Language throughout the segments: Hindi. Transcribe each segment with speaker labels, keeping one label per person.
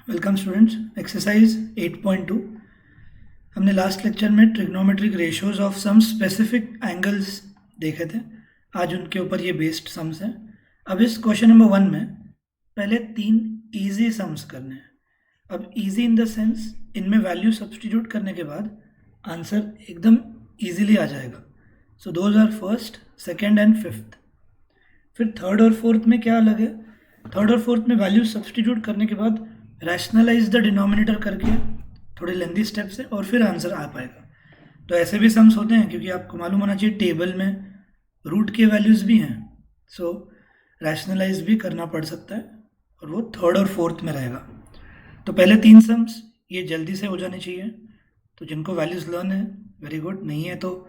Speaker 1: Welcome students. एक्सरसाइज 8.2 हमने लास्ट लेक्चर में trigonometric ratios of some specific angles देखे थे। आज उनके ऊपर ये बेस्ड सम्स हैं। अब इस क्वेश्चन नंबर 1 में पहले 3 इजी सम्स करने हैं। अब इजी इन द सेंस इनमें वैल्यू सब्सटीट्यूट करने के बाद आंसर एकदम इजीली आ जाएगा। So those are first, second and fifth. फिर थर्ड और फोर्थ में क्या अलग है? थर्ड और फोर्थ में वैल्यू सब्सटीट्यूट करने के बाद रैशनलाइज द डिनोमिनेटर करके थोड़े लेंदी स्टेप्स है और फिर आंसर आ पाएगा। तो ऐसे भी सम्स होते हैं क्योंकि आपको मालूम होना चाहिए टेबल में रूट के वैल्यूज़ भी हैं। सो रैशनलाइज भी करना पड़ सकता है और वो थर्ड और फोर्थ में रहेगा। तो पहले 3 सम्स ये जल्दी से हो जाने चाहिए। तो जिनको वैल्यूज़ लर्न है वेरी गुड, नहीं है तो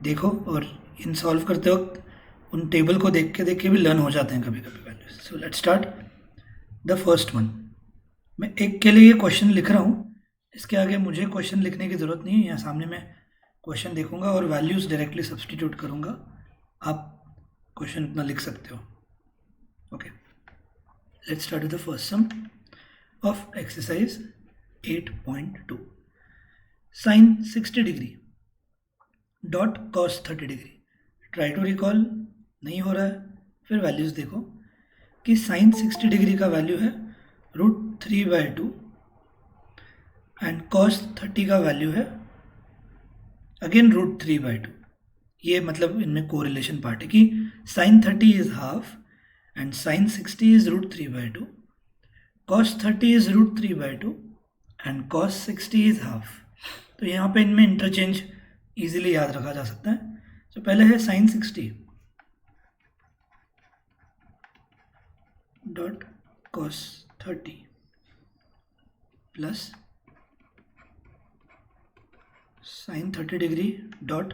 Speaker 1: देखो, और इन सॉल्व करते वक्त उन टेबल को देख के भी लर्न हो जाते हैं कभी कभी values. So let's start the first one. मैं एक के लिए ये क्वेश्चन लिख रहा हूँ, इसके आगे मुझे क्वेश्चन लिखने की ज़रूरत नहीं है। यहाँ सामने मैं क्वेश्चन देखूंगा और वैल्यूज़ डायरेक्टली सब्सटीट्यूट करूँगा। आप क्वेश्चन अपना लिख सकते हो। Okay, let's start with the first sum of exercise 8.2। Sine 60 degree dot cos 30 degree. Try to recall, नहीं हो रहा है। फिर वैल्यूज़ देखो कि साइन 60 डिग्री का वैल्यू है √3/2 एंड कॉस 30 का वैल्यू है अगेन √3/2। ये मतलब इनमें कोरिलेशन पार्ट है कि sine 30 is half and sine 60 is √3/2, cos 30 is √3/2 and cos 60 is half. तो यहाँ पे इनमें इंटरचेंज इजीली याद रखा जा सकता है। तो पहले है sine 60 dot cos 30 plus sine 30 degree dot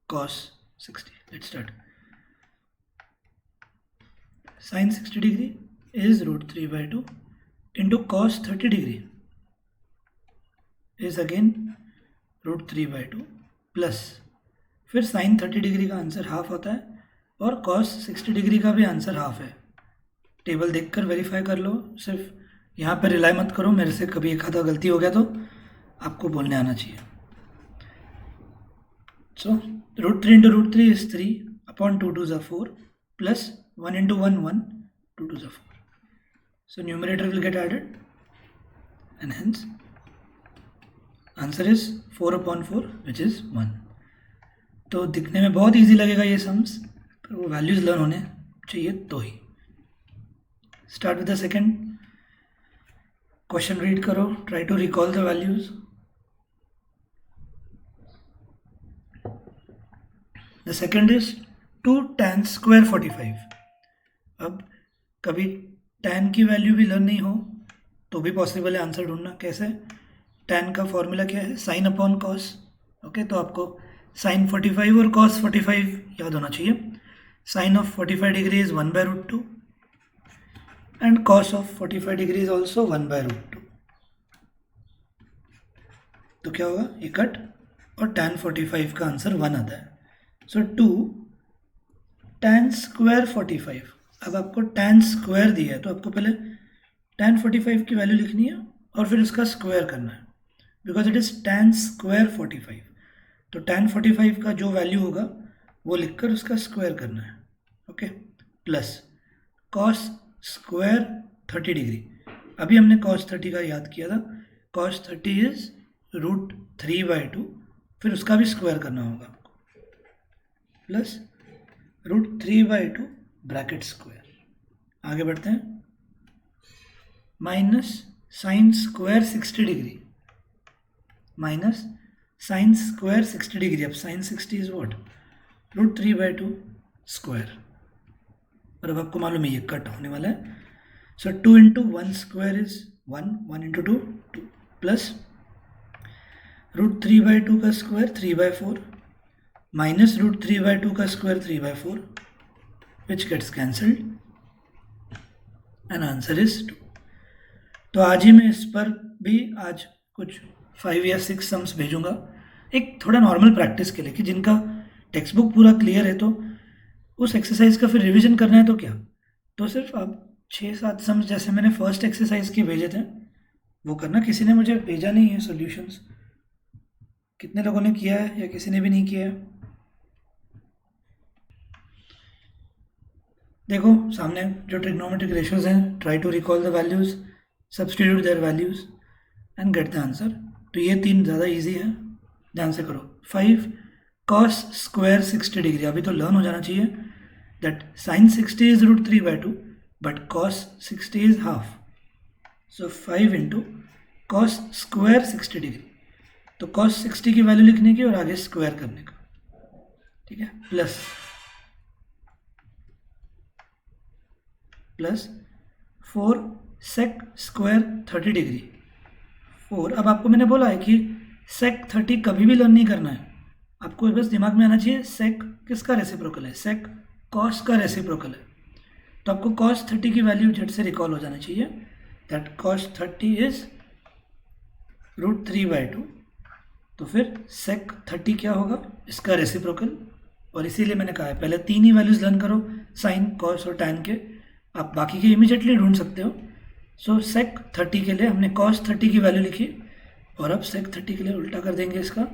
Speaker 1: cos 60। Let's start. Sine 60 degree is √3/2 into cos 30 degree is again √3/2 plus फिर साइन 30 डिग्री का आंसर हाफ आता है और कॉस 60 डिग्री का भी आंसर हाफ है। टेबल देखकर वेरीफाई कर लो, सिर्फ यहाँ पर रिलाई मत करो। मेरे से कभी एक आधा गलती हो गया तो आपको बोलने आना चाहिए। So √3 into √3 is 3 upon 2 2 4 plus 1 into 1 1 2 2 4। So numerator will get added and hence answer is 4/4 which is 1। तो दिखने में बहुत इजी लगेगा ये सम्स, पर वो वैल्यूज लर्न होने चाहिए तो ही। Start with the second question, read करो, try to recall the values. The second is 2 tan square 45। अब कभी tan की वैल्यू भी लर्न नहीं हो तो भी पॉसिबल है आंसर ढूंढना। कैसे? tan का फॉर्मूला क्या है? Sine upon cos. ओके, तो आपको साइन 45 और कॉस 45 याद होना चाहिए। Sine of 45 degree is 1/√2 and cos of 45 degree is also 1/√2। तो क्या होगा? ये कट और tan 45 का आंसर 1 आता है। So 2 tan square 45। अब आपको tan स्क्वायर दिया है तो आपको पहले tan 45 की वैल्यू लिखनी है और फिर उसका स्क्वायर करना है, because it is tan square 45। तो tan 45 का जो वैल्यू होगा वो लिखकर उसका स्क्वायर करना है। Okay, plus cos square 30 degree. अभी हमने कॉस 30 का याद किया था। कॉस 30 इज √3/2, फिर उसका भी स्क्वायर करना होगा, प्लस √3/2 ब्रैकेट स्क्वायर। आगे बढ़ते हैं। Minus sine square 60 degree minus sine square 60 degree. अब साइन 60 इज व्हाट? √3/2 स्क्वायर। और अब आपको मालूम है ये कट होने वाला है। So 2 into 1 square is 1, 1 into 2 2 plus √3/2 का स्क्वायर 3/4 माइनस √3/2 का square 3/4 which gets cancelled and answer is 2। तो आज ही मैं इस पर भी आज कुछ 5 या 6 सम्स भेजूंगा, एक थोड़ा नॉर्मल प्रैक्टिस के लिए, कि जिनका टेक्स्ट बुक पूरा क्लियर है तो उस एक्सरसाइज का फिर रिवीजन करना है तो क्या, तो सिर्फ आप 6-7 सम्स जैसे मैंने फर्स्ट एक्सरसाइज के भेजे थे वो करना। किसी ने मुझे भेजा नहीं है सॉल्यूशंस, कितने लोगों ने किया है या किसी ने भी नहीं किया है? देखो सामने जो ट्रिग्नोमेट्रिक रेशियोज हैं, try to recall the values, substitute their values and get the answer. तो ये 3 ज़्यादा इजी है, ध्यान से करो। 5 cos स्क्वायर 60 डिग्री, अभी तो लर्न हो जाना चाहिए that sin 60 is √3/2 but cos 60 is half. So 5 into cos square 60 degree, तो cos 60 की वैल्यू लिखने की और आगे स्क्वायर करने का, ठीक है, प्लस 4 sec स्क्वायर 30 डिग्री 4। अब आपको मैंने बोला है कि sec 30 कभी भी लर्न नहीं करना है, आपको बस दिमाग में आना चाहिए sec किसका रेसिप्रोकल है, sec cos का रेसिप्रोकल है। तो आपको cos 30 की वैल्यू झट से रिकॉल हो जाना चाहिए दैट cos 30 इज √3/2। तो फिर sec 30 क्या होगा, इसका रेसिप्रोकल। और इसीलिए मैंने कहा है पहले 3 ही वैल्यूज लर्न करो, साइन cos और tan के, आप बाकी के इमीडिएटली ढूंढ सकते हो। सो sec 30 के लिए हमने cos 30 की वैल्यू लिखी और अब sec 30 के लिए उल्टा कर देंगे इसका,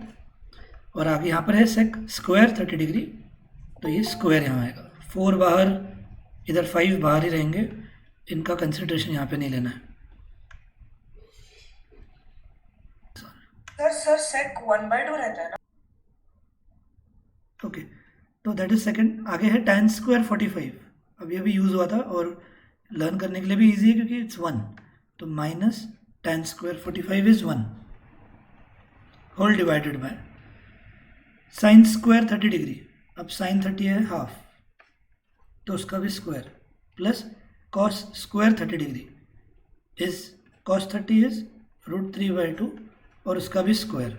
Speaker 1: और आगे यहाँ पर है sec स्क्वायर 30 डिग्री, तो ये स्क्वायर यहाँ आएगा। 4 बाहर, इधर 5 बाहर ही रहेंगे, इनका कंसिडरेशन यहाँ पे नहीं लेना है।
Speaker 2: सर sec 1/2 रहता है ना?
Speaker 1: ओके, तो दैट इज सेकंड। आगे है tan स्क्वायर 45, अभी अभी यूज़ हुआ था और लर्न करने के लिए भी इजी है क्योंकि इट्स 1। तो minus tan square 45 is 1 whole divided by sine square 30 degree, अब साइन 30 है हाफ, तो उसका भी square, plus cos square 30 degree is cos 30 is √3/2 और उसका भी स्क्वायर।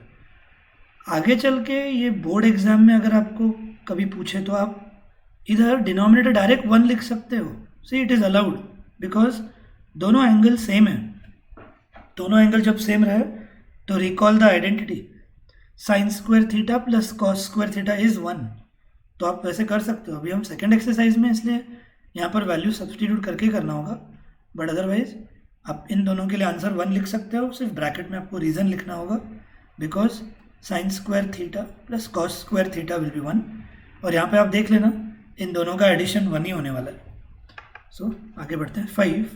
Speaker 1: आगे चल के ये बोर्ड एग्जाम में अगर आपको कभी पूछे तो आप इधर डिनोमिनेटर डायरेक्ट 1 लिख सकते हो। See it is allowed because दोनों एंगल सेम है। दोनों एंगल जब सेम रहे तो recall the identity, sine square theta plus cos square theta is 1। तो आप वैसे कर सकते हो। अभी हम सेकेंड एक्सरसाइज में, इसलिए यहाँ पर वैल्यू सब्सटीट्यूट करके करना होगा, बट अदरवाइज आप इन दोनों के लिए आंसर 1 लिख सकते हो। सिर्फ ब्रैकेट में आपको रीज़न लिखना होगा because sine square theta plus cos square theta will be 1, और यहाँ पे आप देख लेना इन दोनों का एडिशन 1 ही होने वाला है। सो आगे बढ़ते हैं। 5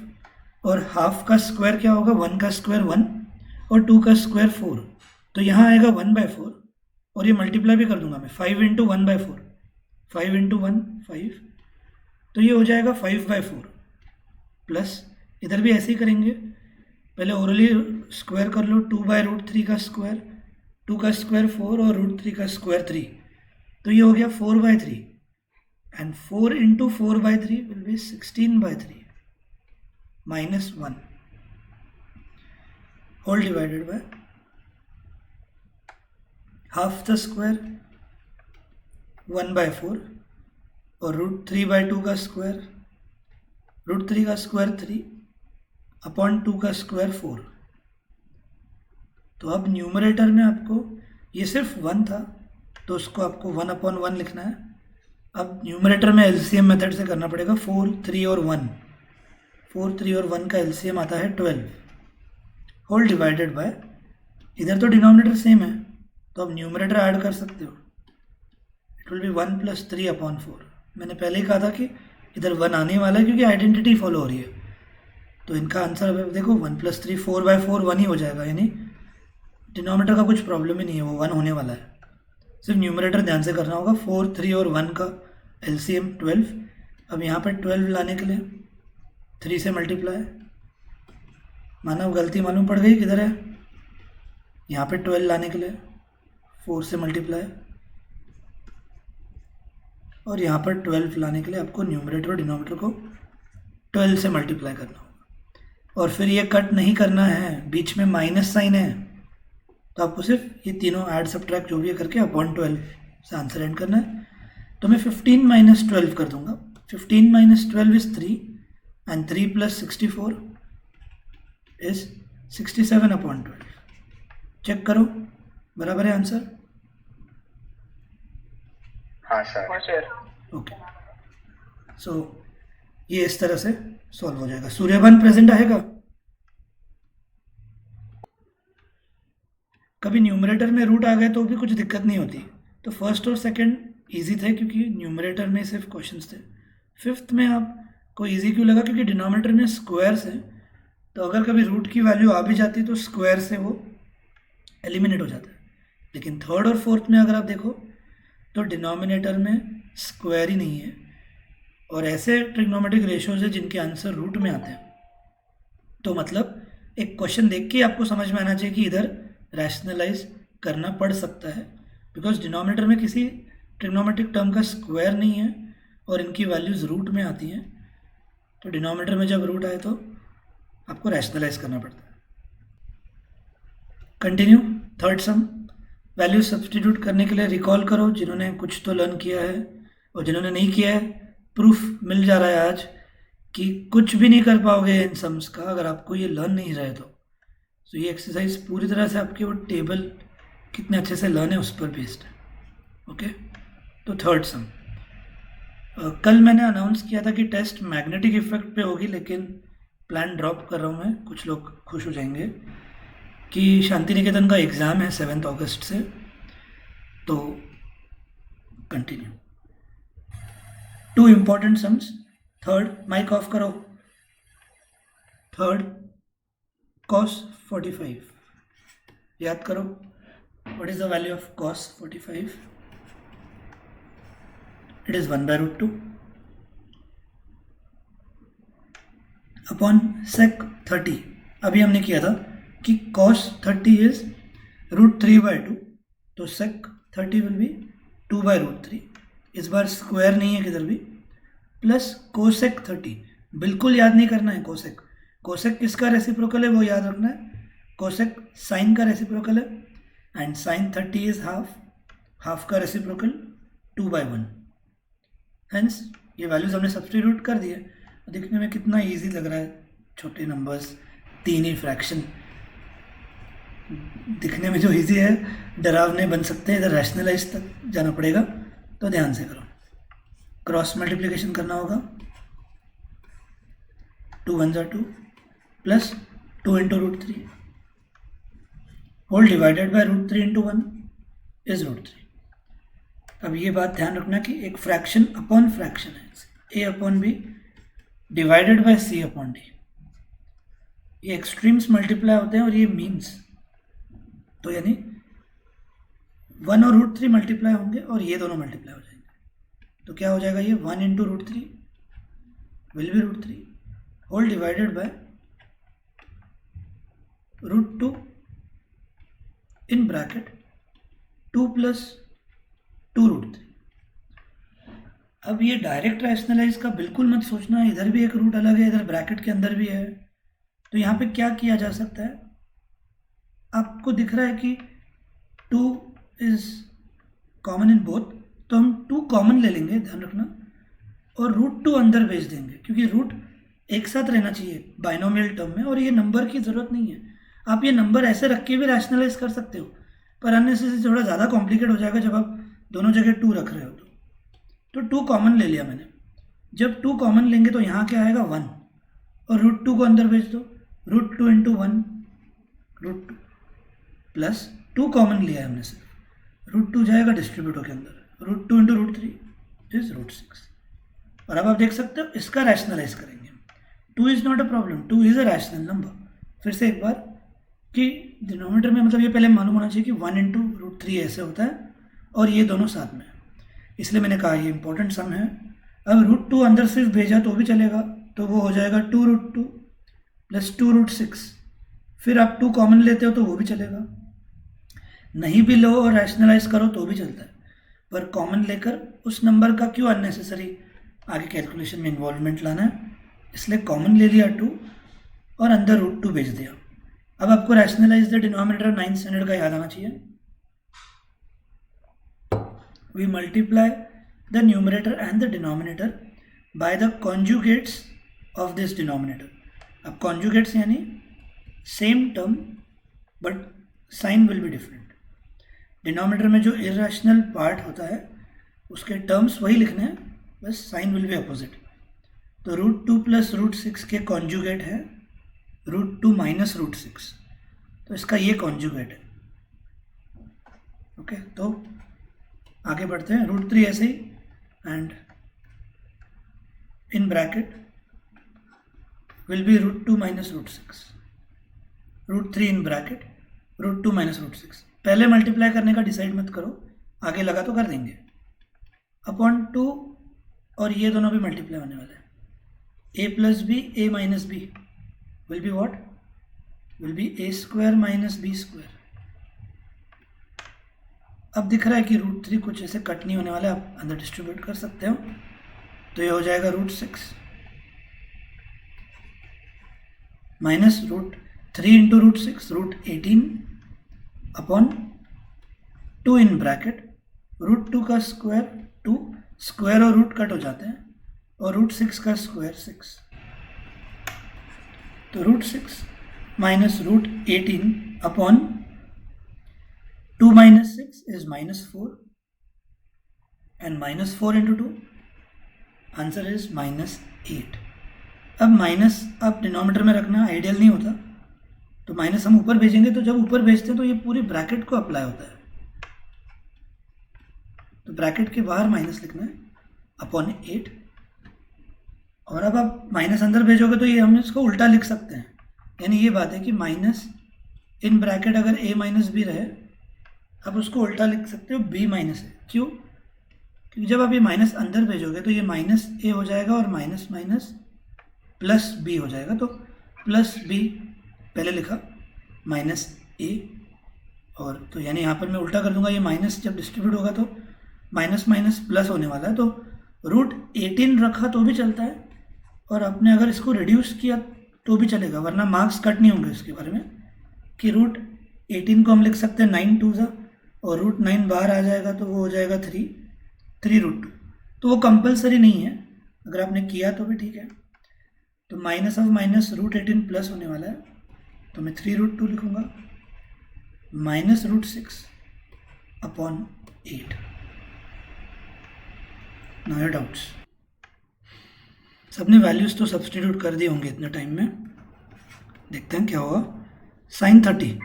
Speaker 1: और हाफ का स्क्वायर क्या होगा, 1 का स्क्वायर 1 और 2 का स्क्वायर 4, तो यहाँ आएगा 1/4 और ये मल्टीप्लाई भी कर दूंगा मैं, 5 इंटू 1/4, 5 इंटू 1 5, तो ये हो जाएगा 5/4 प्लस इधर भी ऐसे ही करेंगे, पहले ओरली स्क्वायर कर लो, 2/√3 का स्क्वायर, 2 का स्क्वायर 4 और √3 का स्क्वायर 3, तो ये हो गया 4/3 and 4 into 4/3 will be 16/3 minus 1 whole divided by half the square 1/4 और √3/2 का स्क्वायर, √3 का स्क्वायर 3 अपॉन 2 का स्क्वायर 4। तो अब न्यूमरेटर में आपको ये सिर्फ 1 था तो उसको आपको 1/1 लिखना है। अब न्यूमरेटर में एलसीएम मेथड से करना पड़ेगा। 4, 3 और 1, 4, 3 और 1 का एलसीएम आता है 12 होल डिवाइडेड बाय, इधर तो डिनोमिनेटर सेम है तो अब न्यूमरेटर ऐड कर सकते हो, इट विल बी 1 + 3/4। मैंने पहले ही कहा था कि इधर 1 आने वाला है क्योंकि आइडेंटिटी फॉलो हो रही है। तो इनका आंसर देखो 1 + 3 4/4 1 ही हो जाएगा, यानी डिनोमिनेटर का कुछ प्रॉब्लम ही नहीं है, वो 1 होने वाला है। सिर्फ न्यूमरेटर ध्यान से करना होगा। 4, 3 और 1 का एलसीएम 12। अब यहाँ पर 12 लाने के लिए 3 से मल्टीप्लाई, मानव गलती मालूम पड़ गई, किधर है, यहाँ पे 12 लाने के लिए 4 से मल्टीप्लाई, और यहाँ पर 12 लाने के लिए आपको न्यूमरेटर और डिनोमिनेटर को 12 से मल्टीप्लाई करना होगा। और फिर ये कट नहीं करना है, बीच में माइनस साइन है, तो आपको सिर्फ ये तीनों ऐड सब्ट्रैक्ट जो भी है करके अपॉन 12 से आंसर एंड करना है। तो मैं 15 - 12 कर दूंगा। 15 - 12 इज 3 एंड 3 + 64 इज 67/12। चेक करो, बराबर है आंसर?
Speaker 2: हाँ सर।
Speaker 1: ओके, सो ये इस तरह से सॉल्व हो जाएगा। सूर्यभान प्रेजेंट आएगा? कभी न्यूमरेटर में रूट आ गए तो भी कुछ दिक्कत नहीं होती। तो फर्स्ट और सेकंड इजी थे क्योंकि न्यूमरेटर में सिर्फ क्वेश्चंस थे। फिफ्थ में आपको इजी क्यों लगा? क्योंकि डिनोमिनेटर में स्क्वायर्स है, तो अगर कभी रूट की वैल्यू आ भी जाती तो स्क्वायर से वो एलिमिनेट हो जाता है। लेकिन थर्ड और फोर्थ में अगर आप देखो तो डिनोमिनेटर में स्क्वायर ही नहीं है, और ऐसे ट्रिग्नोमेट्रिक रेशियोज है जिनके आंसर रूट में आते हैं। तो मतलब एक क्वेश्चन देख के आपको समझ में आना चाहिए कि इधर रैशनलाइज करना पड़ सकता है, बिकॉज डिनोमिनेटर में किसी ट्रिग्नोमेट्रिक टर्म का स्क्वायर नहीं है और इनकी वैल्यूज़ रूट में आती हैं। तो डिनोमिनेटर में जब रूट आए तो आपको रैशनलाइज करना पड़ता है। कंटिन्यू थर्ड सम। वैल्यू सब्सटीट्यूट करने के लिए रिकॉल करो, जिन्होंने कुछ तो लर्न किया है और जिन्होंने नहीं किया है प्रूफ मिल जा रहा है आज कि कुछ भी नहीं कर पाओगे इन सम्स का अगर आपको ये लर्न नहीं रहे तो ये एक्सरसाइज पूरी तरह से आपके वो टेबल कितने अच्छे से लर्न है उस पर बेस्ड है। ओके, तो थर्ड सम। कल मैंने अनाउंस किया था कि टेस्ट मैग्नेटिक इफेक्ट पे होगी, लेकिन प्लान ड्रॉप कर रहा हूँ मैं। कुछ लोग खुश हो जाएंगे कि शांति निकेतन का एग्ज़ाम है 7 अगस्त से। तो continue. 2 important sums. Third, mike off करो। थर्ड cos 45, याद करो what is the value of cos 45? It is 1/√2 upon sec 30। अभी हमने किया था कि cos 30 इज √3/2, तो sec 30 विल बी 2/√3। इस बार स्क्वायर नहीं है किधर भी, प्लस cosec 30। बिल्कुल याद नहीं करना है कोसेक। कोसेक किसका रेसिप्रोकल है वो याद रखना है। कोसेक साइन का रेसिप्रोकल है, एंड साइन 30 इज हाफ का रेसिप्रोकल 2/1। हेंस ये वैल्यूज हमने सब्स्टिट्यूट कर दिए। दिखने में कितना इजी लग रहा है, छोटे नंबर्स, 3 ही फ्रैक्शन। दिखने में जो इजी है डरावने बन सकते हैं, इधर रैशनलाइज तक जाना पड़ेगा। तो ध्यान से करो। क्रॉस मल्टीप्लिकेशन करना होगा, 2 1 जा 2 plus 2 into √3 whole divided by √3 into 1 is √3। अब ये बात ध्यान रखना कि एक फ्रैक्शन अपॉन फ्रैक्शन है, a upon b divided by c upon d। ये एक्सट्रीम्स मल्टीप्लाई होते हैं और ये मीन्स, तो यानी 1 और √3 मल्टीप्लाई होंगे और ये दोनों मल्टीप्लाई हो जाएंगे। तो क्या हो जाएगा? ये 1 into √3 will be √3 whole divided by √2 in bracket 2 plus 2 √3। अब ये डायरेक्ट रैशनलाइज का बिल्कुल मत सोचना, इधर भी एक रूट अलग है, इधर ब्रैकेट के अंदर भी है। तो यहाँ पे क्या किया जा सकता है? आपको दिख रहा है कि 2 इज कॉमन इन बोथ, तो हम 2 कॉमन ले लेंगे, ध्यान रखना, और √2 अंदर भेज देंगे, क्योंकि रूट एक साथ रहना चाहिए बाइनोमियल टर्म में, और ये नंबर की ज़रूरत नहीं है। आप ये नंबर ऐसे रख के भी रैशनलाइज कर सकते हो, पर अननेसेसरी थोड़ा ज़्यादा कॉम्प्लिकेट हो जाएगा जब आप दोनों जगह 2 रख रहे हो। तो 2 कॉमन ले लिया मैंने। जब 2 कॉमन लेंगे तो यहाँ क्या आएगा? 1, और √2 को अंदर भेज दो, √2 इंटू 1 √2 प्लस 2 कॉमन लिया है हमने सिर्फ, √2 जाएगा डिस्ट्रीब्यूटर के अंदर, √2 इंटू √3 इज √6। और अब आप देख सकते हो इसका रैशनलाइज करेंगे। 2 is not a problem, 2 is a rational number. फिर से एक बार कि डिनोमिनेटर में मतलब ये पहले मालूम होना चाहिए कि 1 इंटू √3 ऐसे होता है और ये दोनों साथ में, इसलिए मैंने कहा ये इंपॉर्टेंट सम है। अब √2 अंदर सिर्फ भेजा तो भी चलेगा, तो वो हो जाएगा 2√2 प्लस 2√6। फिर आप 2 कॉमन लेते हो तो वो भी चलेगा, नहीं भी लो और रैशनलाइज करो तो भी चलता है, पर कॉमन लेकर उस नंबर का क्यों अननेसेसरी आगे कैलकुलेशन में इन्वॉल्वमेंट लाना है, इसलिए कॉमन ले लिया 2 और अंदर √2 भेज दिया। अब आपको rationalise the denominator 9th standard का याद आना चाहिए। We multiply the numerator and the denominator by the conjugates of this denominator. अब कॉन्जुगेट्स यानी same term but sign will be different. Denominator में जो इरेशनल पार्ट होता है उसके टर्म्स वही लिखने हैं, बस साइन विल बी अपोजिट। तो √2 प्लस √6 के कॉन्जुगेट है √2 माइनस √6, तो इसका ये कॉन्जुगेट है। ओके, तो आगे बढ़ते हैं. √3 ऐसे ही, and in bracket will be √2 minus √6. √3 in bracket √2 minus √6. पहले मल्टीप्लाई करने का डिसाइड मत करो, आगे लगा तो कर देंगे. अपॉन 2 और ये दोनों भी मल्टीप्लाई होने वाले हैं. a plus b a minus b will be what? Will be a square minus b square. अब दिख रहा है कि √3 कुछ ऐसे कट नहीं होने वाला, आप अंदर डिस्ट्रीब्यूट कर सकते हो, तो ये हो जाएगा √6 minus √3 into √6 √18 upon 2 in bracket √2 का स्क्वायर 2, स्क्वायर और रूट कट हो जाते हैं, और √6 का स्क्वायर 6. तो √6 minus √18 upon 2 minus 6 is -4, and -4 into 2 answer is -8. अब माइनस आप डिनोमिनेटर में रखना आइडियल नहीं होता, तो माइनस हम ऊपर भेजेंगे, तो जब ऊपर भेजते हैं तो ये पूरी ब्रैकेट को अप्लाई होता है, तो ब्रैकेट के बाहर माइनस लिखना है अपॉन 8. और अब आप माइनस अंदर भेजोगे तो ये हम इसको उल्टा लिख सकते हैं. यानी ये बात है कि माइनस इन ब्रैकेट अगर a माइनस बी रहे, आप उसको उल्टा लिख सकते हो b माइनस ए. क्यों? क्योंकि जब आप ये माइनस अंदर भेजोगे तो ये माइनस ए हो जाएगा और माइनस माइनस प्लस बी हो जाएगा. तो प्लस बी पहले लिखा, माइनस ए, और तो यानी यहाँ पर मैं उल्टा कर दूंगा. ये माइनस जब डिस्ट्रीब्यूट होगा तो माइनस माइनस प्लस होने वाला है, तो √18 रखा तो भी चलता है, और आपने अगर इसको रिड्यूस किया तो भी चलेगा, वरना मार्क्स कट नहीं होंगे इसके बारे में. कि √18 को हम लिख सकते हैं 9 2 ज़ा, और √9 बाहर आ जाएगा तो वो हो जाएगा 3 √2. तो वो कंपलसरी नहीं है, अगर आपने किया तो भी ठीक है. तो माइनस ऑफ माइनस √18 प्लस होने वाला है, तो मैं 3 √2 लिखूँगा minus √6 upon 8. Know your doubts? सबने वैल्यूज़ तो सब्सटीट्यूट कर दिए होंगे इतने टाइम में. देखते हैं क्या होगा. sin 30,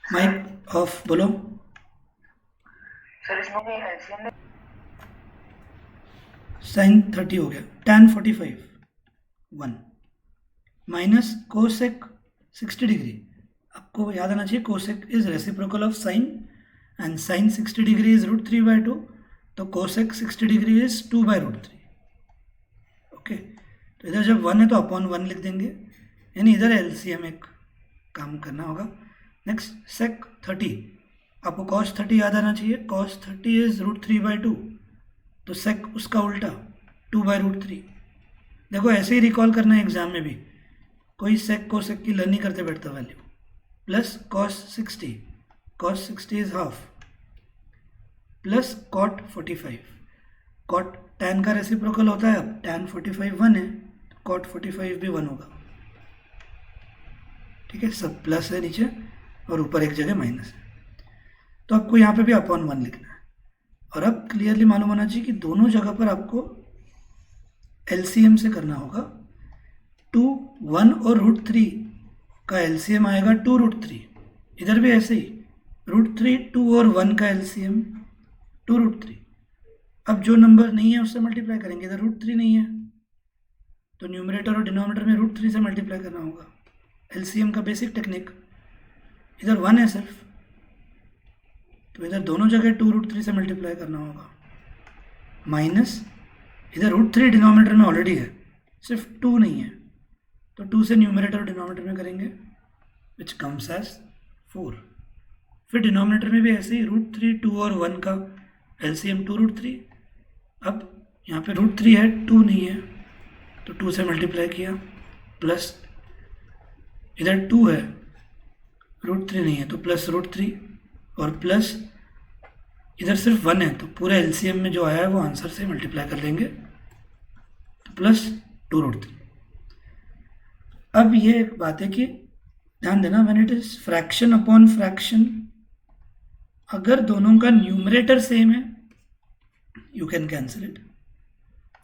Speaker 1: माइक ऑफ बोलो.
Speaker 2: सर इसमें कोई एलसीएम
Speaker 1: sin 30 हो गया. tan 45 1 minus cosec 60 degree. आपको याद आना चाहिए cosec is reciprocal of sine, and sine 60 degree is √3/2, तो कोसेक 60 डिग्री इज 2/√3. ओके, तो इधर जब 1 है तो अपॉन 1 लिख देंगे, यानी इधर एलसीएम एक काम करना होगा. नेक्स्ट सेक 30, आपको cos 30 याद आना चाहिए. cos 30 इज √3/2, तो सेक उसका उल्टा 2/√3. देखो ऐसे ही रिकॉल करना है एग्जाम में भी, कोई सेक को सेक की लर्निंग करते बैठता value. Plus cos 60 is half, plus cot 45. cot tan का रेसिप्रोकल होता है, अब tan 45 1 है, तो cot 45 भी 1 होगा. ठीक है, सब प्लस है नीचे और ऊपर एक जगह माइनस है, तो आपको यहाँ पे भी अपॉन 1 लिखना है. और अब क्लियरली मालूम होना चाहिए कि दोनों जगह पर आपको एलसीएम से करना होगा. 2 1 और √3 का एलसीएम आएगा 2 √3. इधर भी ऐसे ही √3 2 और 1 का एलसीएम 2 √3. अब जो नंबर नहीं है उससे मल्टीप्लाई करेंगे. इधर √3 नहीं है तो न्यूमरेटर और डिनोमिनेटर में √3 से मल्टीप्लाई करना होगा. एलसीएम का बेसिक टेक्निक. इधर 1 है सिर्फ, तो इधर दोनों जगह 2 √3 से मल्टीप्लाई करना होगा. माइनस इधर √3 डिनोमिनेटर में ऑलरेडी है, सिर्फ 2 नहीं है, तो 2 से न्यूमरेटर और डिनोमिनेटर में करेंगे, विच कम्स एज 4. फिर डिनोमिनेटर में भी ऐसे ही √3 2 और 1 का एलसीएम 2 √3. अब यहाँ पे √3 है, 2 नहीं है, तो 2 से मल्टीप्लाई किया, प्लस इधर 2 है, √3 नहीं है, तो प्लस √3, और प्लस इधर सिर्फ 1 है, तो पूरे एलसीएम में जो आया है वो आंसर से मल्टीप्लाई कर लेंगे, तो प्लस 2 √3. अब ये एक बात है कि ध्यान देना, when it is fraction upon fraction, अगर दोनों का न्यूमरेटर सेम है यू कैन कैंसिल इट,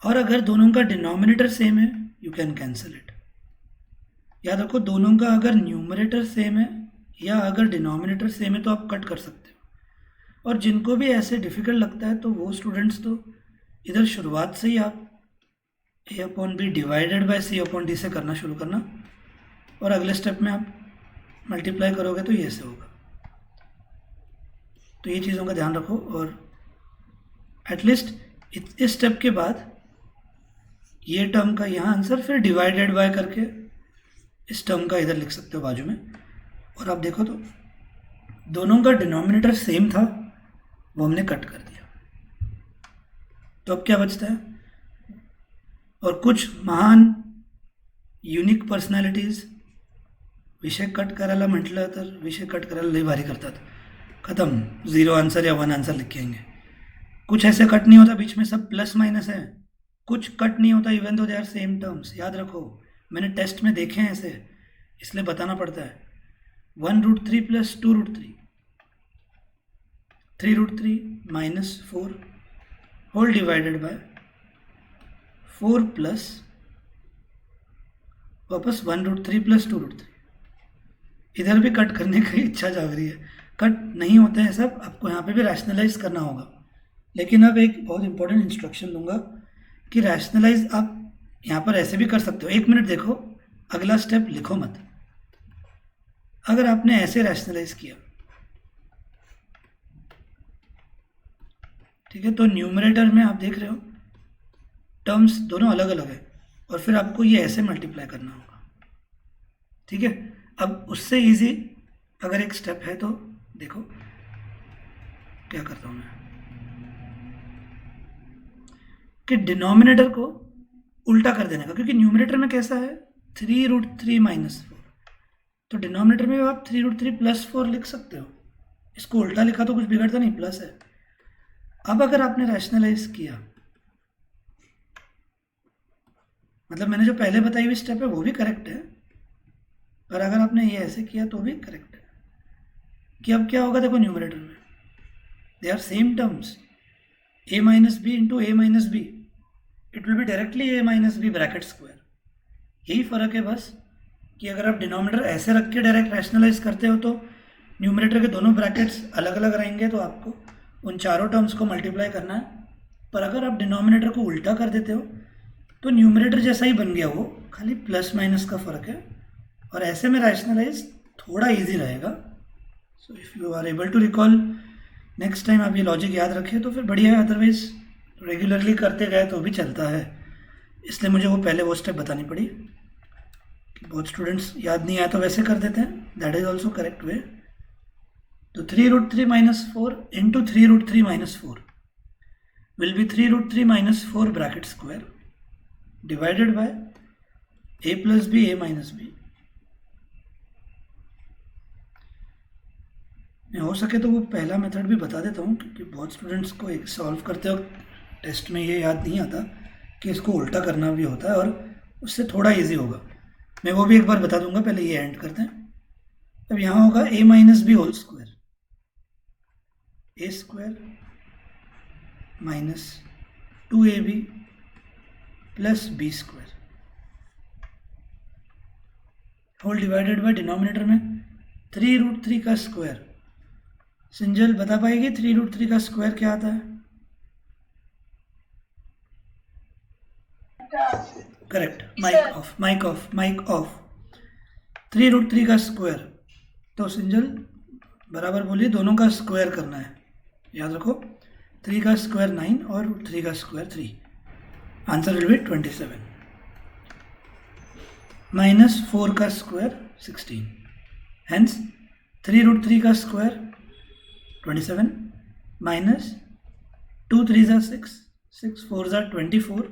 Speaker 1: और अगर दोनों का डिनोमिनेटर सेम है यू कैन कैंसिल इट. याद रखो, दोनों का अगर न्यूमरेटर सेम है या अगर डिनोमिनेटर सेम है तो आप कट कर सकते हो, और जिनको भी ऐसे डिफ़िकल्ट लगता है तो वो स्टूडेंट्स तो इधर शुरुआत से ही आप a/b डिवाइडेड बाय c/d से करना शुरू करना, और अगले स्टेप में आप मल्टीप्लाई करोगे तो ये ऐसे होगा। तो ये चीज़ों का ध्यान रखो, और एटलीस्ट इस स्टेप के बाद ये टर्म का यहाँ आंसर, फिर डिवाइडेड बाय करके इस टर्म का इधर लिख सकते हो बाजू में। और आप देखो तो दोनों का डिनोमिनेटर सेम था, वो हमने कट कर दिया। तो अब क्या बचता है, और कुछ महान युनिक पर्सनॅलिटीज विषय कट करायला म्हटलं तर विषय कट करायला लई भारी करतात, ख़त्म, 0 आंसर या 1 आंसर लिख के आएंगे। कुछ ऐसे कट नहीं होता, बीच में सब प्लस माइनस है। कुछ कट नहीं होता even though they are same terms, याद रखो, मैंने टेस्ट में देखे हैं ऐसे, इसलिए बताना पड़ता है। 1√3 + 2√3, 3√3 - 4 होल डिवाइडेड बाय 4 प्लस वापस 1√3 + 2√3। इधर भी कट करने की इच्छा जाग रही है, कट नहीं होते हैं सब, आपको यहाँ पे भी रैशनलाइज करना होगा। लेकिन अब एक बहुत इंपॉर्टेंट इंस्ट्रक्शन दूंगा कि रैशनलाइज आप यहाँ पर ऐसे भी कर सकते हो। 1 मिनट देखो, अगला स्टेप लिखो मत। अगर आपने ऐसे रैशनलाइज किया, ठीक है, तो न्यूमरेटर में आप देख रहे हो टर्म्स दोनों अलग अलग है, और फिर आपको ये ऐसे मल्टीप्लाई करना होगा, ठीक है। अब उससे इजी अगर एक स्टेप है तो देखो क्या करता हूँ मैं, कि डिनोमिनेटर को उल्टा कर देने का, क्योंकि न्यूमरेटर में कैसा है 3√3 - 4, तो डिनोमिनेटर में आप 3√3 + 4 लिख सकते हो। इसको उल्टा लिखा तो कुछ बिगड़ता नहीं, प्लस है। अब अगर आपने रैशनलाइज किया, मतलब मैंने जो पहले बताई हुई स्टेप है वो भी करेक्ट है, पर अगर आपने ये ऐसे किया तो भी करेक्ट है। कि अब क्या होगा, देखो न्यूमरेटर में they are same terms, a - b into a - b, it will be directly a - b bracket square. यही फ़र्क है बस, कि अगर आप डिनोमिनेटर ऐसे रख के डायरेक्ट रैशनलाइज करते हो तो न्यूमरेटर के दोनों ब्रैकेट्स अलग अलग रहेंगे, तो आपको उन चारों टर्म्स को मल्टीप्लाई करना है। पर अगर आप डिनोमिनेटर को उल्टा कर देते हो तो न्यूमरेटर जैसा ही बन गया, वो खाली प्लस माइनस का फ़र्क है, और ऐसे में रैशनलाइज थोड़ा ईजी रहेगा। So if you are able to recall, next time आप ये लॉजिक याद रखें तो फिर बढ़िया है, अदरवाइज रेगुलरली करते गए तो भी चलता है। इसलिए मुझे वो पहले वो स्टेप बतानी पड़ी, कि बहुत स्टूडेंट्स याद नहीं आया तो वैसे कर देते हैं, that is also correct way. तो 3√3 - 4 into 3√3 - 4 will be 3√3 - 4 bracket square divided by a + b a - b। मैं हो सके तो वो पहला मेथड भी बता देता हूँ, क्योंकि बहुत स्टूडेंट्स को एक सॉल्व करते वक्त टेस्ट में ये याद नहीं आता कि इसको उल्टा करना भी होता है, और उससे थोड़ा इजी होगा। मैं वो भी एक बार बता दूंगा, पहले ये एंड करते हैं। अब यहाँ होगा a - b whole square, a square minus 2ab plus b square whole divided by denominator में 3√3 का स्क्वायर। सिंजल बता पाएगी 3√3 का स्क्वायर क्या आता है? करेक्ट, माइक ऑफ 3√3 का स्क्वायर। तो सिंजल बराबर बोलिए, दोनों का स्क्वायर करना है, याद रखो, 3 का स्क्वायर 9 और 3 का square 3। Answer will be 27 minus 4 का स्क्वायर 16। हेंस 3√3 का स्क्वायर 27 माइनस 2 3 ज़ा 6, 6 4 ज़ा 24,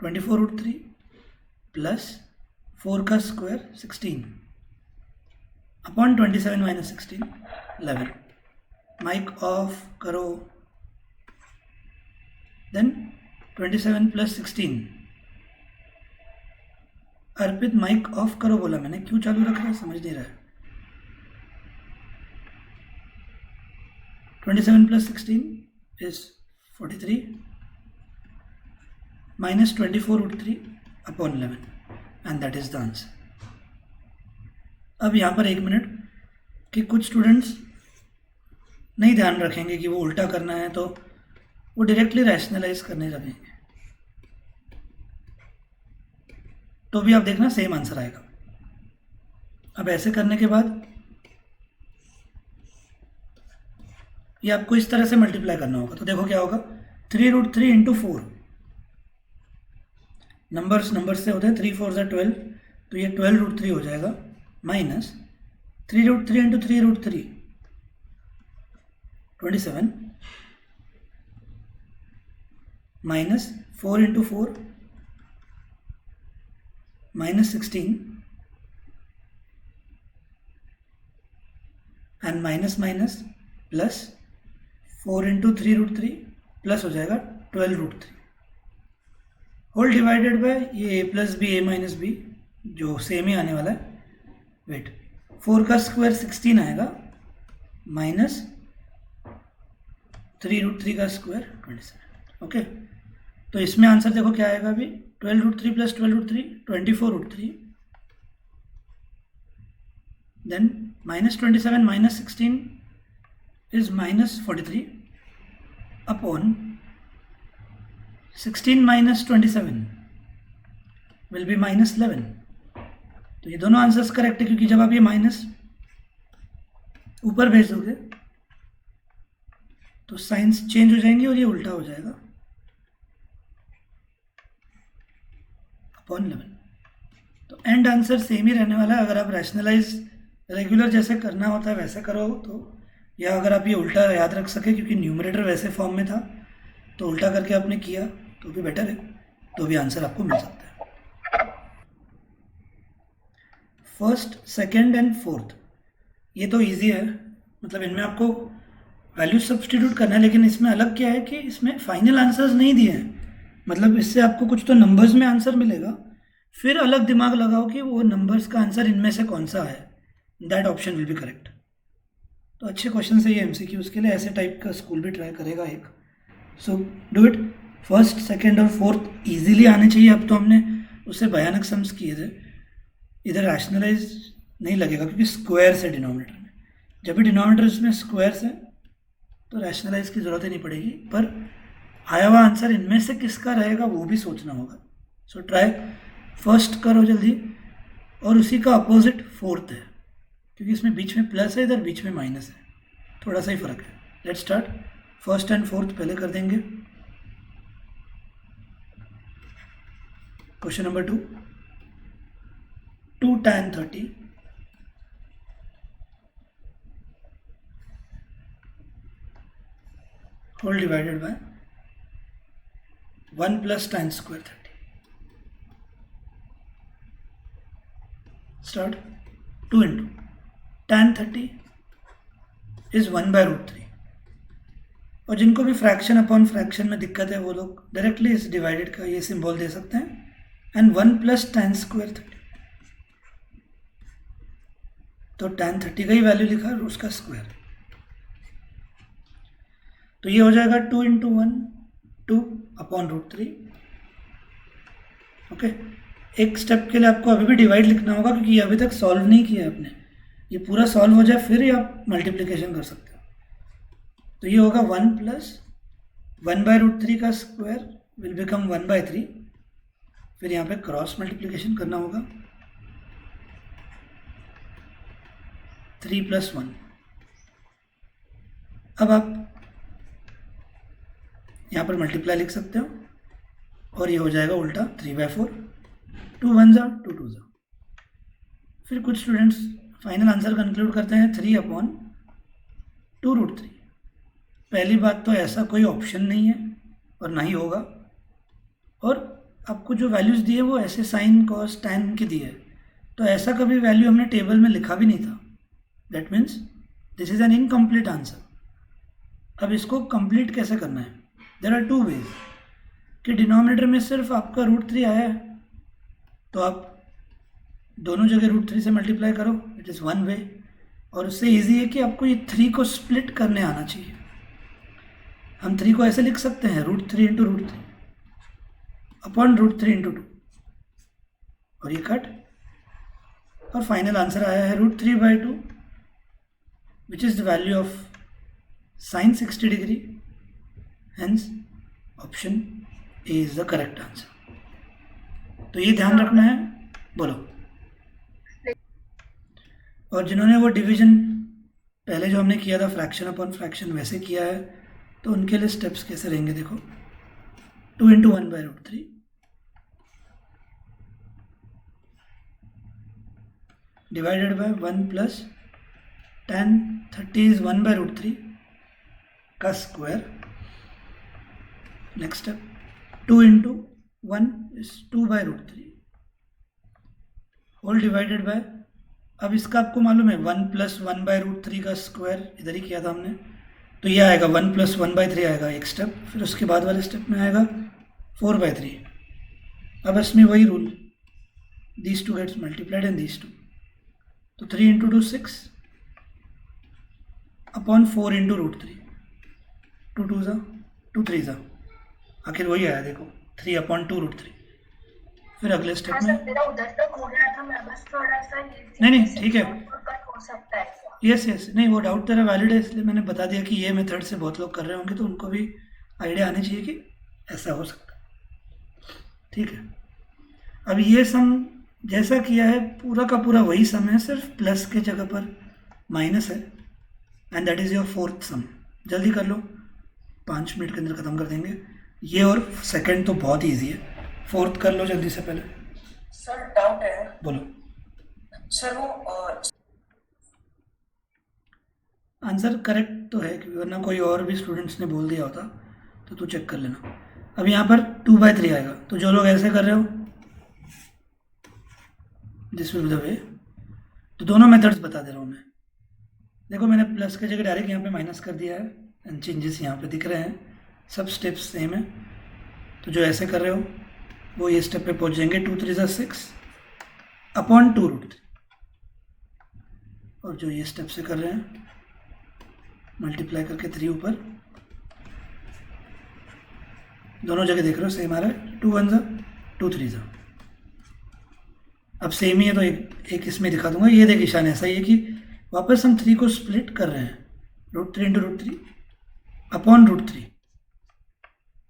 Speaker 1: 24√3 प्लस 4 का square 16 upon 27 minus 16 11। Mike off करो, then 27 plus 16। Arpit mike off करो बोला मैंने, क्यों चालू रख रहा है समझ नहीं रहा है। 27 plus 16 is 43 minus 24√3 upon 11 and that is the answer। अब यहाँ पर 1 मिनट, कि कुछ स्टूडेंट्स नहीं ध्यान रखेंगे कि वो उल्टा करना है, तो वो डायरेक्टली रैशनलाइज करने लगेंगे, तो भी आप देखना सेम आंसर आएगा। अब ऐसे करने के बाद ये आपको इस तरह से मल्टीप्लाई करना होगा। तो देखो क्या होगा, 3√3 इंटू 4, नंबर्स से होते हैं, 3 4 12, तो ये 12√3 हो जाएगा, minus 3√3 into 3√3 27, minus 4 into 4 minus 16, and minus minus plus 4 into 3√3 plus हो जाएगा 12√3, होल डिवाइडेड बाय ये a plus b, a minus b, जो सेम ही आने वाला है। वेट, 4 का स्क्वायर 16 आएगा, माइनस 3√3 का स्क्वायर 27। ओके, तो इसमें आंसर देखो क्या आएगा अभी, 12√3 plus 12√3 24√3, then minus 27 minus 16 is minus 43 upon 16 minus 27 will be minus 11। तो ये दोनों आंसर्स करेक्ट है, क्योंकि जब आप ये माइनस ऊपर भेज दोगे तो साइंस चेंज हो जाएंगी और ये उल्टा हो जाएगा, अपॉन 11। तो एंड आंसर सेम ही रहने वाला है। अगर आप रैशनलाइज रेगुलर जैसे करना होता है वैसे करो तो, या अगर आप ये उल्टा याद रख सके, क्योंकि न्यूमरेटर वैसे फॉर्म में था तो उल्टा करके आपने किया तो भी बेटर है, तो भी आंसर आपको मिल सकता है। फर्स्ट, सेकंड एंड फोर्थ ये तो इजी है, मतलब इनमें आपको वैल्यू सब्सटीट्यूट करना है, लेकिन इसमें अलग क्या है कि इसमें फाइनल आंसर्स नहीं दिए हैं, मतलब इससे आपको कुछ तो नंबर्स में आंसर मिलेगा, फिर अलग दिमाग लगाओ कि वो नंबर्स का आंसर इनमें से कौन सा है, that option will be correct. तो अच्छे क्वेश्चन है ये एमसीक्यू, उसके लिए ऐसे टाइप का स्कूल भी ट्राई करेगा एक। So do it, first second और फोर्थ इजीली आने चाहिए। अब तो हमने उससे भयानक सम्स किए थे, इधर रैशनलाइज नहीं लगेगा क्योंकि स्क्वायर्स है डिनोमिनेटर में, जब भी डिनोमिनेटर्स में स्क्वायर्स है तो रैशनलाइज की ज़रूरत ही नहीं पड़ेगी, पर आया हुआ आंसर इनमें से किसका रहेगा वो भी सोचना होगा। सो ट्राई, फर्स्ट करो जल्दी, और उसी का अपोजिट फोर्थ है, क्योंकि इसमें बीच में प्लस है, इधर बीच में माइनस है, थोड़ा सा ही फर्क है। Let's start, first and fourth पहले कर देंगे। Question number 2, 2 tan 30 whole divided by 1 plus tan square 30। Start, 2 into tan 30 is 1/√3, और जिनको भी फ्रैक्शन अपॉन फ्रैक्शन में दिक्कत है वो लोग डायरेक्टली इस डिवाइडेड का ये सिंबल दे सकते हैं, एंड 1 प्लस tan स्क्वायर 30, तो tan 30 का ही वैल्यू लिखा और उसका स्क्वायर, तो ये हो जाएगा 2 इंटू 1 2 अपॉन √3। ओके, एक स्टेप के लिए आपको अभी भी डिवाइड लिखना होगा, क्योंकि ये अभी तक सॉल्व नहीं किया आपने, ये पूरा सॉल्व हो जाए फिर ही आप मल्टीप्लिकेशन कर सकते हो। तो ये होगा 1 प्लस 1/√3 का स्क्वायर विल बिकम 1/3, फिर यहाँ पे क्रॉस मल्टीप्लिकेशन करना होगा, 3 प्लस 1। अब आप यहाँ पर मल्टीप्लाई लिख सकते हो, और ये हो जाएगा उल्टा 3/4, 2 1 जा 2 2 जा। फिर कुछ स्टूडेंट्स फाइनल आंसर कंक्लूड करते हैं 3 अपॉन 2√3। पहली बात तो ऐसा कोई ऑप्शन नहीं है और ना ही होगा, और आपको जो वैल्यूज़ दिए वो ऐसे साइन कॉस टैन की दी है, तो ऐसा कभी वैल्यू हमने टेबल में लिखा भी नहीं था, that means this is an incomplete answer. अब इसको कंप्लीट कैसे करना है, देयर आर 2 वेज, कि डिनोमिनेटर में सिर्फ आपका √3 आया है तो आप दोनों जगह √3 से मल्टीप्लाई करो, इट इज़ वन वे, और उससे इजी है कि आपको ये 3 को स्प्लिट करने आना चाहिए। हम 3 को ऐसे लिख सकते हैं, √3 इंटू √3 अपॉन √3 इंटू 2, और ये कट, और फाइनल आंसर आया है √3/2 which is the value of sin 60 degree. Hence option A is the correct answer. तो ये ध्यान रखना है, बोलो। और जिन्होंने वो डिवीजन पहले जो हमने किया था फ्रैक्शन अपॉन फ्रैक्शन वैसे किया है, तो उनके लिए स्टेप्स कैसे रहेंगे देखो। 2 × 1/√3 divided by 1 plus tan 30 is 1/√3 का square. Next step 2 × 1 is 2/√3 whole divided by, अब इसका आपको मालूम है 1 + 1/√3 का स्क्वायर इधर ही किया था हमने, तो ये आएगा 1 + 1/3 आएगा एक स्टेप, फिर उसके बाद वाले स्टेप में आएगा 4/3। अब इसमें वही rule, these two gets multiplied and these two, तो 3 × 2 6 अपॉन 4 × √3, 2 2 ज़ा 2 3 ज़ा, आखिर वही आया देखो 3 अपॉन 2 √3। फिर अगले स्टेप में
Speaker 3: उधर तक हो गया था, मैं बस थोड़ा सा
Speaker 1: नहीं ठीक है,
Speaker 3: हो सकता है।
Speaker 1: यस नहीं वो डाउट तेरा वैलिड है, इसलिए मैंने बता दिया कि ये मेथड से बहुत लोग कर रहे होंगे, तो उनको भी आइडिया आनी चाहिए कि ऐसा हो सकता है। ठीक है, अब ये सम जैसा किया है पूरा का पूरा वही सम है, सिर्फ प्लस के जगह पर माइनस है, and that is your fourth सम। जल्दी कर लो, 5 मिनट के अंदर ख़त्म कर देंगे ये, और सेकंड तो बहुत ईजी है, फोर्थ कर लो जल्दी से पहले।
Speaker 2: सर डाउट है,
Speaker 1: बोलो।
Speaker 2: सर वो
Speaker 1: आंसर करेक्ट तो है, क्योंकि वरना कोई और भी स्टूडेंट्स ने बोल दिया होता, तो तू चेक कर लेना। अब यहाँ पर 2/3 आएगा, तो जो लोग ऐसे कर रहे हो this will be the way, तो दोनों मेथड्स बता दे रहा हूँ मैं। देखो मैंने प्लस की जगह डायरेक्ट यहाँ पे माइनस कर दिया है, एंड चेंजेस यहाँ पे दिख रहे हैं, सब स्टेप्स सेम है। तो जो ऐसे कर रहे हो वो ये स्टेप पे पहुँच जाएंगे, 2 3 ज़ा 6 अपॉन 2 √3, और जो ये स्टेप से कर रहे हैं मल्टीप्लाई करके 3 ऊपर, दोनों जगह देख रहे हो सेम आ रहा है, 2 1 ज़ा 2 3 ज़ा। अब सेम ही है तो एक इसमें दिखा दूंगा, ये देख ईशान ऐसा ही है कि वापस हम 3 को स्प्लिट कर रहे हैं, √3 × √3 अपॉन √3,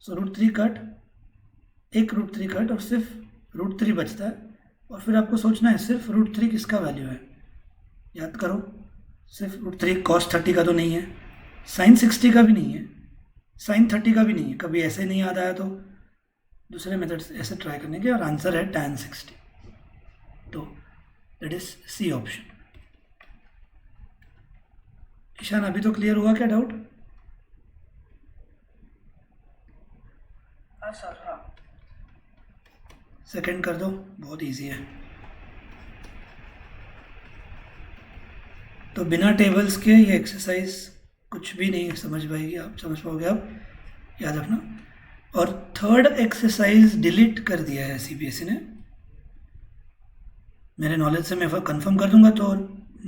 Speaker 1: सो √3 कट, एक √3 कट, और सिर्फ √3 बचता है। और फिर आपको सोचना है सिर्फ √3 किसका वैल्यू है, याद करो, सिर्फ √3 cos 30 का तो नहीं है, sin 60 का भी नहीं है, sin 30 का भी नहीं है। कभी ऐसे नहीं याद आया तो दूसरे मेथड से ऐसे ट्राई करने के, और आंसर है tan 60, तो that is c option. Ishaan अभी तो क्लियर हुआ क्या डाउट?
Speaker 2: हाँ सर, हाँ।
Speaker 1: सेकंड कर दो, बहुत इजी है। तो बिना टेबल्स के ये एक्सरसाइज कुछ भी नहीं समझ पाएगी, आप समझ पाओगे, आप याद रखना। और थर्ड एक्सरसाइज डिलीट कर दिया है सीबीएसई ने, मेरे नॉलेज से मैं कंफर्म कर दूंगा। तो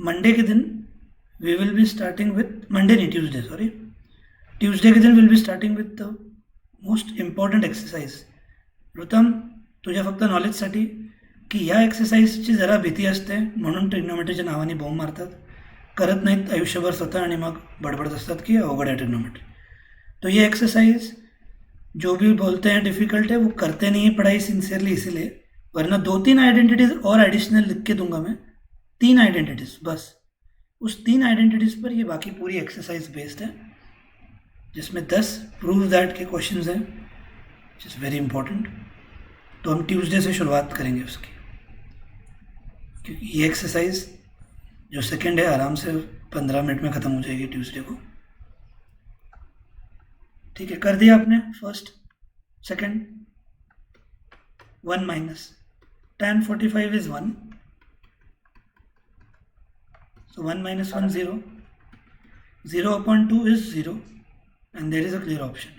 Speaker 1: मंडे के दिन we will be starting with, Monday नहीं ट्यूसडे, सॉरी ट्यूसडे के दिन will be starting with the most important exercise. Ritam तुझ्या फक्त नॉलेजसाठी की ह्या एक्सरसाइजची जरा भीती असते, म्हणून ट्रिग्नोमेट्रीच्या नावाने बॉम्ब मारतात, करत नाहीत आयुष्यभर स्वतः, आणि मग बडबडत असतात की अवघड आहे ट्रिग्नोमेट्री। तो ये एक्सरसाइज जो भी बोलते हैं डिफ़िकल्ट है, वो करते नहीं है पढ़ाई सिंसियरली, इसीलिए, वरना 2-3 आइडेंटिटीज़ और एडिशनल लिख के दूंगा मैं, 3 आइडेंटिटीज़ बस, उस 3 आइडेंटिटीज़ पर ये बाकी पूरी एक्सरसाइज बेस्ड है, जिसमें 10 प्रूव दैट के क्वेश्चन हैं, विच इज़ वेरी इंपॉर्टेंट। तो हम ट्यूसडे से शुरुआत करेंगे उसकी, क्योंकि ये एक्सरसाइज जो सेकंड है आराम से 15 मिनट में ख़त्म हो जाएगी ट्यूसडे को। ठीक है, कर दिया आपने first, second. 1 minus tan 45 is 1, so 1 - 1 0, 0 upon 2 is 0, and there is a clear option.